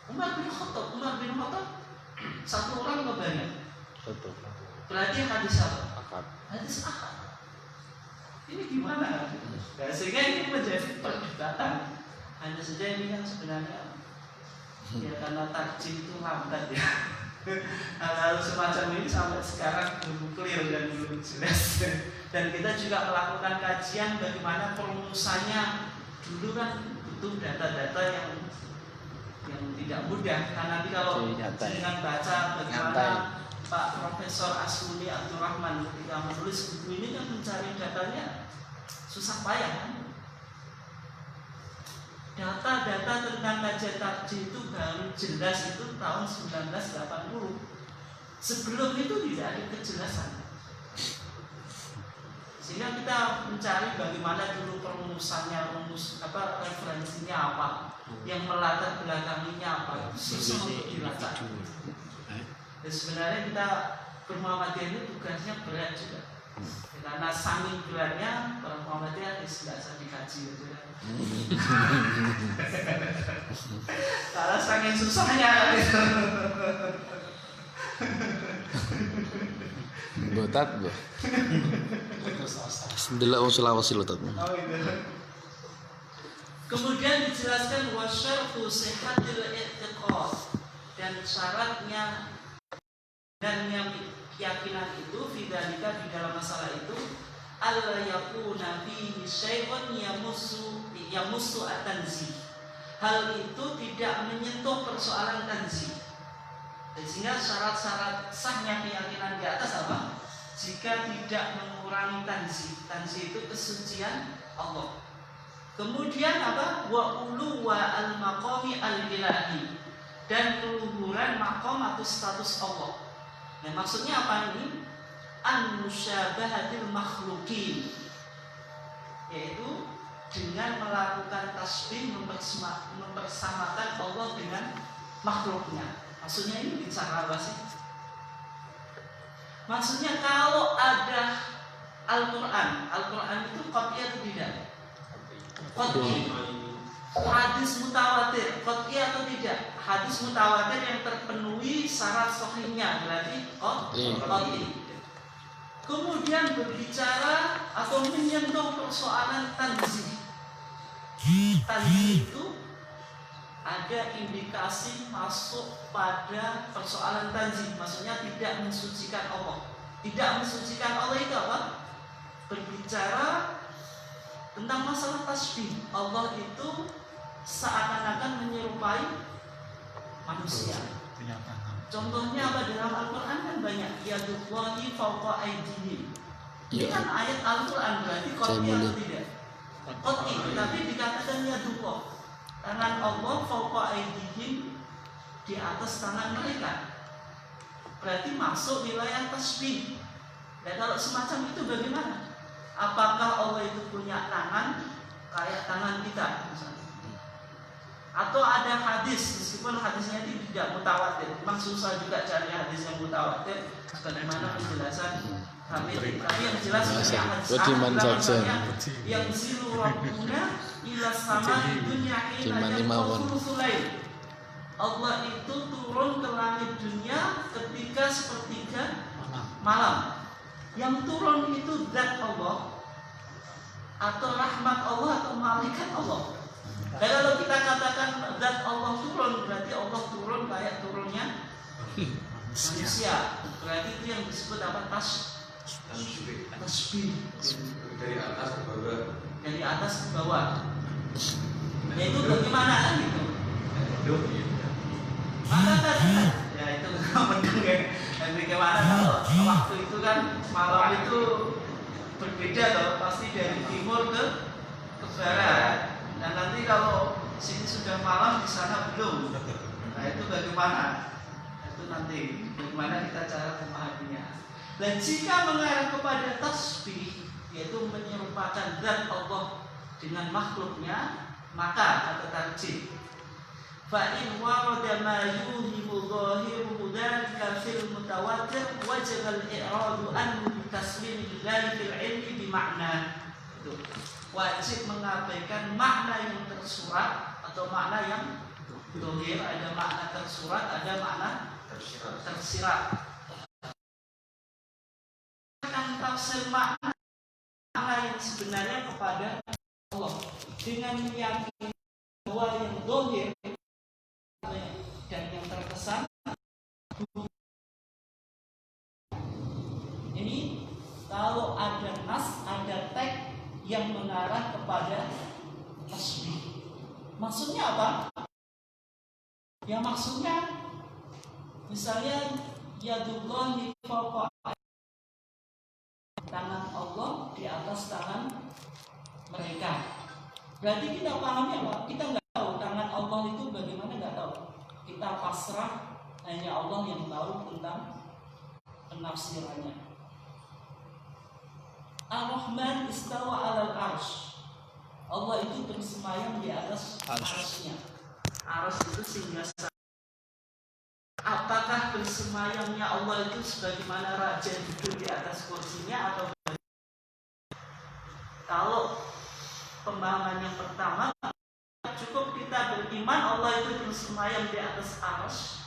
Umar bin Khattab. Satu orang atau banyak? Satu. Berarti hadis apa? Akad. Hadis ahad. Ini gimana? Nah, sehingga ini menjadi perdebatan. Hanya saja ini kan sebenarnya ya karena takjil itu lambat ya. Hal-hal semacam ini sampai sekarang belum clear dan belum jelas. Dan kita juga melakukan kajian bagaimana perumusannya. Dulu kan butuh data-data yang tidak mudah. Karena nanti kalau dengan baca bagaimana Pak Profesor Asmuni Abdurrahman ketika menulis buku ini kan mencari datanya susah payah kan? Data-data tentang kajian takjil itu baru jelas itu tahun 1980. Sebelum itu tidak ada kejelasan. Sehingga kita mencari bagaimana dulu perumusannya, referensinya apa, yang melatar belakanginya apa, susah untuk dilacak. Dan sebenarnya kita bermuhammadiyah ini tugasnya berat juga. Karena saking beratnya bermuhammadiyah tidak usah dikaji gitu ya. Karena saking susahnya gitu. Botat bu. Bismillah Sulawesi lotat. Kemudian dijelaskan wasyartu sihhatil i'tiqad, dan syaratnya dan yang keyakinan itu fidzalika di dalam masalah itu alla yakuna fihi syai'un yamussu at-tanzih. Hal itu tidak menyentuh persoalan tanzih. Sehingga syarat-syarat sahnya keyakinan di atas apa? Jika tidak mengurangi tanzih. Tanzih itu kesucian Allah. Kemudian apa? Wa uluwa al-maqami al-ilahi, dan keluhuran makom atau status Allah. Nah, maksudnya apa ini? An-musyabahatil makhluqin, yaitu dengan melakukan tasbih mempersamakan Allah dengan makhluknya. Maksudnya ini bicara apa sih? Maksudnya kalau ada Al-Quran itu qat'i atau tidak? Qat'i. Hadis mutawatir qat'i atau tidak? Hadis mutawatir yang terpenuhi syarat sahihnya berarti qat'i. Kemudian berbicara atau menyentuh persoalan tanzih. Tanzih itu ada indikasi masuk pada persoalan tanzih, maksudnya tidak mensucikan Allah. Tidak mensucikan Allah itu apa? Berbicara tentang masalah tasbih. Allah itu seakan-akan menyerupai manusia. Contohnya apa dalam Al-Quran kan banyak. Yadullahi fawqa aydihim. Ini kan ayat Al-Quran, berarti qat'i atau tidak? Qat'i, tapi dikatakan yadullah. Tangan Allah fawqa aydihim, di atas tangan mereka. Berarti masuk wilayah tasbih. Dan kalau semacam itu bagaimana? Apakah Allah itu punya tangan kayak tangan kita misalnya? Atau ada hadis, meskipun hadisnya itu tidak mutawatir, memang susah juga cari hadis yang mutawatir bagaimana penjelasan kami, tapi yang jelas yang zilu rabbuna ila sama dunia Allah itu turun ke langit dunia ketika sepertiga malam. Yang turun itu zat Allah atau rahmat Allah atau malaikat Allah. Dan kalau kita katakan zat Allah turun, berarti Allah turun kayak turunnya manusia. Berarti itu yang disebut apa? Tasbih. Dari atas ke bawah. Dari atas ke bawah. Nah, itu bagaimana kan gitu? Maka kan ya itu penting ya. Dan bagaimana kalau waktu itu kan malam itu berbeda loh, pasti dari timur ke barat. Dan nanti kalau sini sudah malam, di sana belum. Nah itu bagaimana? Itu nanti bagaimana kita cara memahaminya. Dan jika mengarah kepada tasbih, yaitu menyerupakan zat Allah dengan makhluknya, maka kata tarjih, fa in warada ma yuhimu zahiruhu dzalika fil mutawatir wajib al-i'radu anhu bi taslimillahi fil ilmi bi makna. Wajib mengabaikan makna yang tersurat atau makna yang dohir. Ada makna tersurat, ada makna tersirat. Akan tafsir makna yang sebenarnya kepada Allah dengan meyakini bahwa yang dohir dan yang terkesan ini kalau ada nas, ada teks yang mengarah kepada tasbih. Maksudnya apa? Ya maksudnya misalnya yadullahi fawqa, tangan Allah di atas tangan mereka. Berarti kita pahami apa? Kita nggak tahu tangan Allah itu bagaimana, nggak tahu. Kita pasrah, hanya Allah yang tahu tentang penafsirannya. Ar-Rahman istawa alal arsh. Allah itu bersemayam di atas arshnya. Arsh itu singgah. Apakah bersemayamnya Allah itu sebagaimana raja duduk di atas kursinya atau kalau pemahaman yang pertama cukup kita beriman Allah itu bersemayam di atas arsh.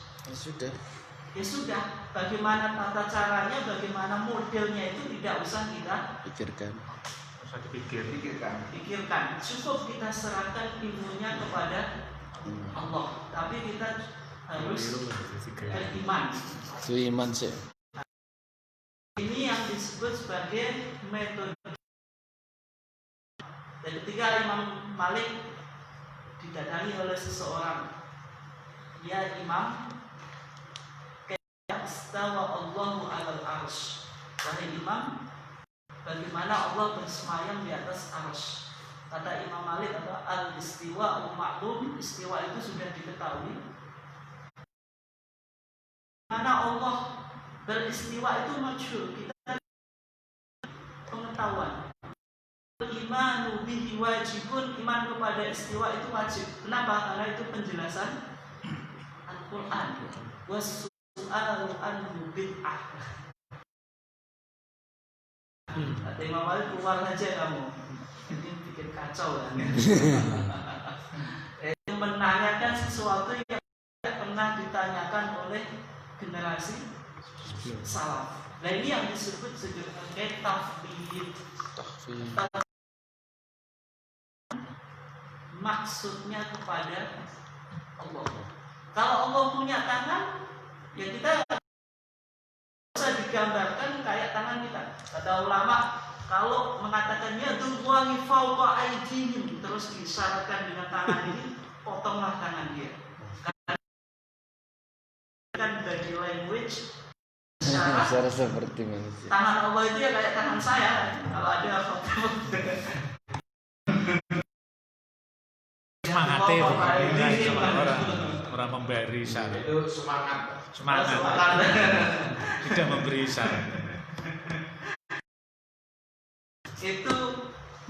Ya sudah, bagaimana tata caranya, bagaimana modelnya itu tidak usah kita pikirkan. Pikirkan. Cukup kita serahkan ilmunya kepada Allah. Tapi kita harus beriman. Itu iman sih. Ini yang disebut sebagai metode. Dan ketika Imam Malik didatangi oleh seseorang, ya Imam, istawa Allahu alal arsh. Wahai Imam, bagaimana Allah bersemayam di atas arsh? Kata Imam Malik, al-istiwa maklum, istiwa itu sudah diketahui. Beristiwa itu masyhur, kita pengetahuan. Imanu bihi wajibun, iman kepada istiwa itu wajib. Kenapa? Karena itu penjelasan Al-Quran. Wasu'alu anhu bid'ah. Kata Imam Malik, keluar aja kamu. Ini bikin kacau kan. Menanyakan sesuatu yang tidak pernah ditanyakan oleh generasi salaf. Nah ini yang disebut sebagai tafwid. Maksudnya kepada Allah. Kalau Allah punya tangan, ya kita bisa digambarkan kayak tangan kita. Kata ulama, kalau mengatakan yadullahi fawqa aydihim, terus disyaratkan dengan tangan ini, potonglah tangan dia. Kan body language Cara seperti manusia. tangan Allah itu ya kayak tangan saya. Kalau ada foto Semangat orang memberi syarat. Itu semangat. Semangat. Tidak memberi syarat. itu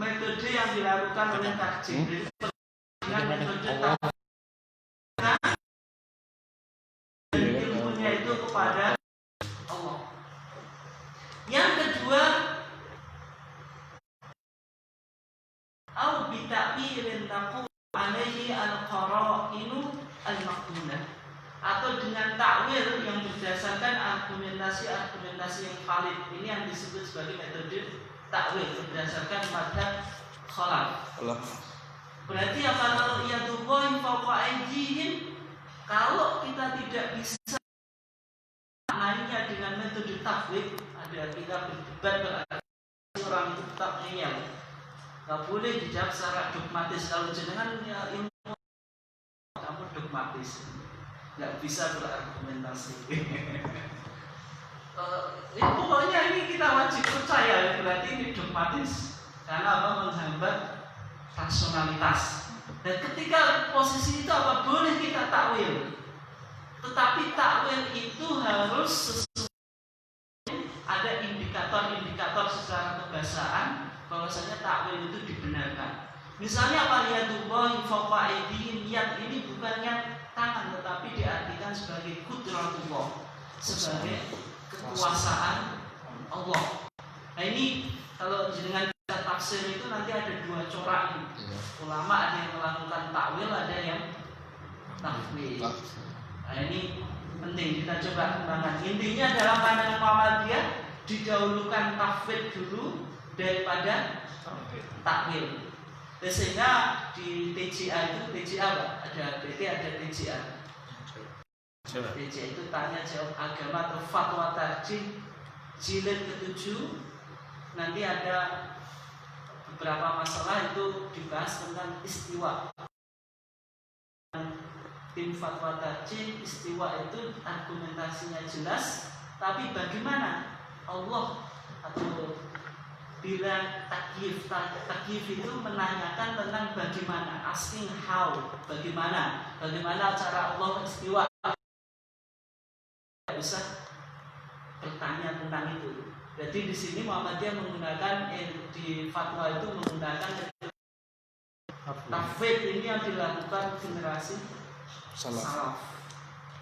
metode yang dilakukan oleh takjil. Dengan metode takjil ilmunya itu kepada Allah. Yang kedua, au bita'wilin taqum alaihi al-qara'inu al-maqbulah, atau dengan takwil yang berdasarkan argumentasi yang valid. Ini yang disebut sebagai metode takwil berdasarkan madhab khalaf. Berarti apa? Kalau yadullahi fawqa aydihim, kalau kita tidak bisa maknanya dengan metode takwil, ada kita berdebat orang itu tetap ngeyel, nggak boleh dijawab secara dogmatis. Kalau jenengan ya ilmu kamu dogmatis, nggak bisa berargumentasi. Pokoknya ini kita wajib percaya, berarti ini dogmatis. Karena apa? Menghambat rasionalitas. Dan ketika posisi itu apa? Boleh kita takwil, tetapi takwil itu harus sesuai, ada indikator secara kebahasaan bahwasanya takwil itu dibenarkan. Misalnya apa? Yadullahi fawqa aydihim, niat ini bukannya tangan, tetapi diartikan sebagai qudratullah, sebagai kekuasaan Allah. Nah ini kalau dengan tafsir itu nanti ada dua corak ini. Ulama ada yang melakukan takwil, ada yang takwil. Nah ini penting kita coba kembangkan. Intinya dalam pandangan Muhammadiyah didahulukan tafwid dulu daripada takwil. Sehingga di TJA itu, TJA Pak, ada PT, ada TJA. TJA itu tanya jawab agama atau fatwa tarjih jilid ke-7. Nanti ada beberapa masalah itu dibahas tentang istiwa. Tim fatwa tarjih, istiwa itu argumentasinya jelas, tapi bagaimana Allah atau bila takyif itu menanyakan tentang bagaimana, asking how, bagaimana cara Allah istiwa. Tidak usah bertanya tentang itu. Jadi di sini Muhammadiyah menggunakan di fatwa itu menggunakan tafwid ini yang dilakukan generasi salaf.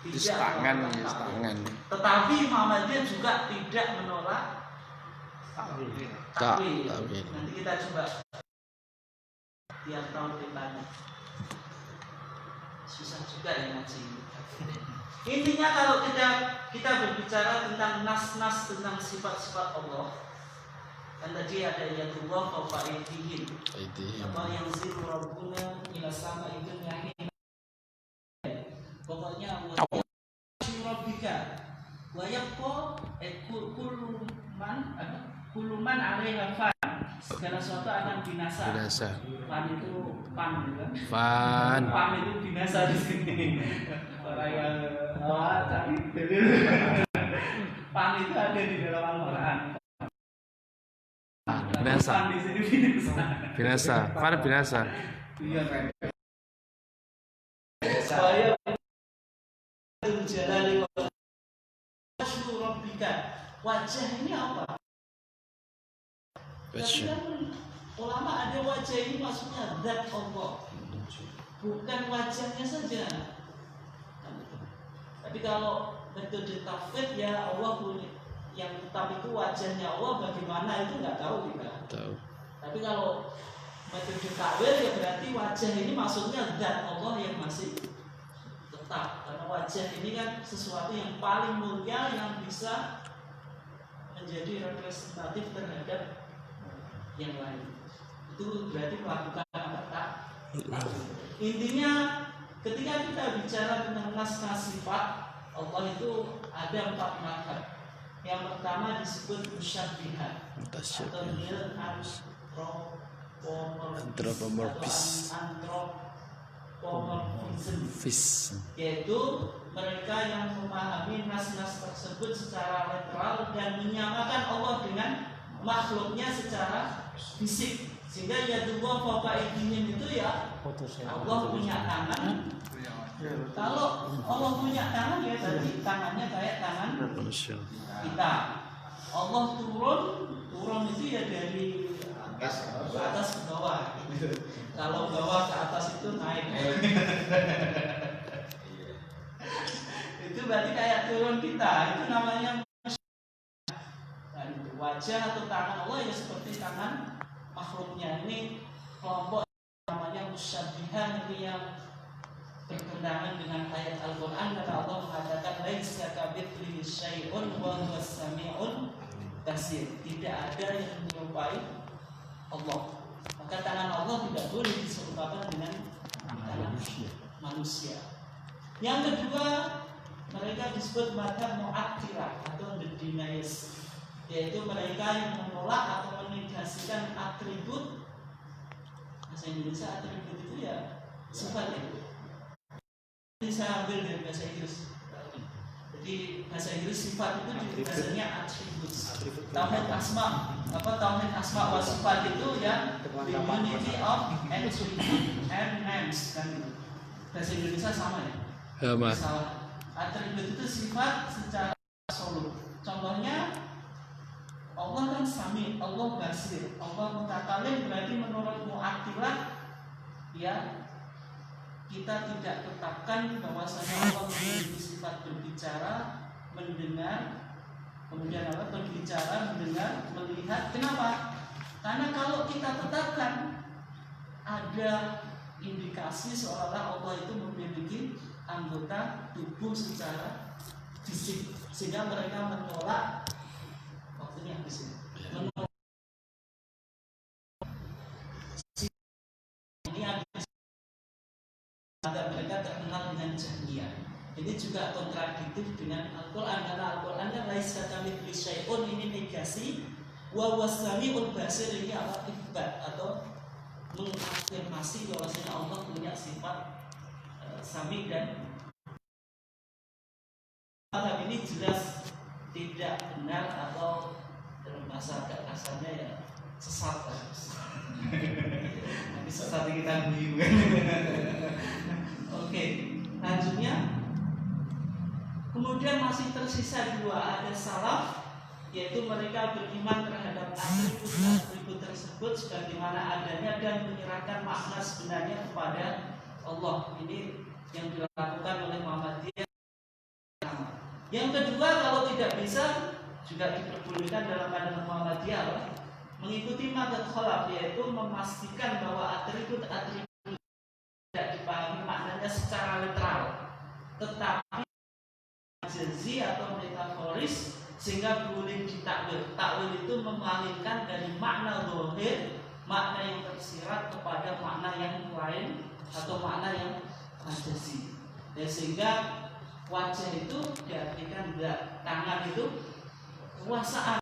Tangan. Tetapi Muhammadiyah juga tidak menolak takwil. Nanti kita coba tiap tahun depan. Susah juga ya ngaji. Intinya kalau kita berbicara tentang nas-nas tentang sifat-sifat Allah, kan tadi ada yadullah fawqa aydihim. Apa yang ziru rabbuna ila sama'i dunya. Pokoknya Allah rabbika wa yabqa kulluman 'alaiha fan. Segala sesuatu akan binasa. Fan itu pan kan? Pan itu binasa di sini. Orang yang tapi pan itu ada di dalam Al-Quran. Binasa. Pan di sini binasa. Pan binasa. Iya kan. Saya jalali wa rabbika. wajah ini apa? Tapi kan ulama ada wajah ini maksudnya zat Allah, bukan wajahnya saja. Tapi kalau metode tafwid ya Allah punya yang tetap itu wajahnya Allah, bagaimana itu nggak tahu kita. Tahu. Tapi kalau metode takwil ya berarti wajah ini maksudnya zat Allah yang masih tetap, karena wajah ini kan sesuatu yang paling mulia yang bisa menjadi representatif terhadap yang lain. Itu berarti melakukan apa? Intinya ketika kita bicara tentang nas-nas sifat Allah itu ada 4 mazhab. Yang pertama disebut musyabbihah atau nil Anthropomorphism, yaitu mereka yang memahami nas-nas tersebut secara literal dan menyamakan Allah dengan makhluknya secara fisik, sehingga ya dua bapak ibunya itu ya Allah punya tangan. Kalau Allah punya tangan ya berarti tangannya kayak tangan kita. Allah turun itu ya dari ke atas ke bawah. Kalau bawah ke atas itu naik. Itu berarti kayak turun kita. Itu namanya wajah atau tangan Allah ya seperti tangan makhluknya. Ini kelompok namanya musyabbihah yang bertentangan dengan ayat Al-Quran, karena Allah mengatakan laisa kamitslihi syai'un wa huwas sami'ul basir. Tidak ada yang menyerupai Allah. Maka tangan Allah tidak boleh diserupakan dengan tangan manusia. Yang kedua, mereka disebut mazhab mu'attilah atau the deniers, yaitu mereka yang menolak atau menegasikan atribut. Bahasa Indonesia atribut itu ya sifat itu. Ini saya ambil dari bahasa Inggris. Jadi bahasa Inggris sifat itu bahasanya atribut. Tauhid asma, tauhid asma wa sifat itu ya the unity of attribute and names. Dan bahasa Indonesia sama ya. Salah. Atribut itu sifat secara absolut. Contohnya Allah kan sami, Allah basir, Allah mutakalim, berarti menurut mu'attilah ya kita tidak tetapkan bahwasanya Allah memiliki sifat berbicara, mendengar, kemudian apa? Berbicara, mendengar, melihat. Kenapa? Karena kalau kita tetapkan ada indikasi seolah-olah Allah itu memiliki anggota tubuh secara fisik, sehingga mereka menolak waktunya habis ini. Menolak ini ada mereka terkenal dengan Jahmiyah. Ini juga kontradiktif dengan Al-Quran, karena Al-Quran kan laisa kamitslihi syai'un, ini negasi, wa huwas sami'ul basir, ini adalah ifbat atau mengafirmasi bahwasanya Allah punya sifat sami. Dan hal ini jelas tidak benar atau dalam bahasa kasarnya ya sesat. Nanti sesat kita bingung. Oke, lanjutnya. Kemudian masih tersisa 2, ada salaf, yaitu mereka beriman terhadap atribut tersebut sebagaimana adanya dan menyerahkan makna sebenarnya kepada Allah. Ini yang dilakukan oleh Muhammadiyah. Yang kedua, kalau tidak bisa juga diperbolehkan dalam pandangan Muhammadiyah mengikuti mazhab khalaf, yaitu memastikan bahwa atribut-atribut tidak dipahami maknanya secara literal, tetapi majazi atau metaforis, sehingga boleh ditakwil. Takwil itu memalingkan dari makna zahir, makna yang tersirat, kepada makna yang lain atau makna yang majazi. Ya, sehingga wajah itu diartikan tangan itu kekuasaan.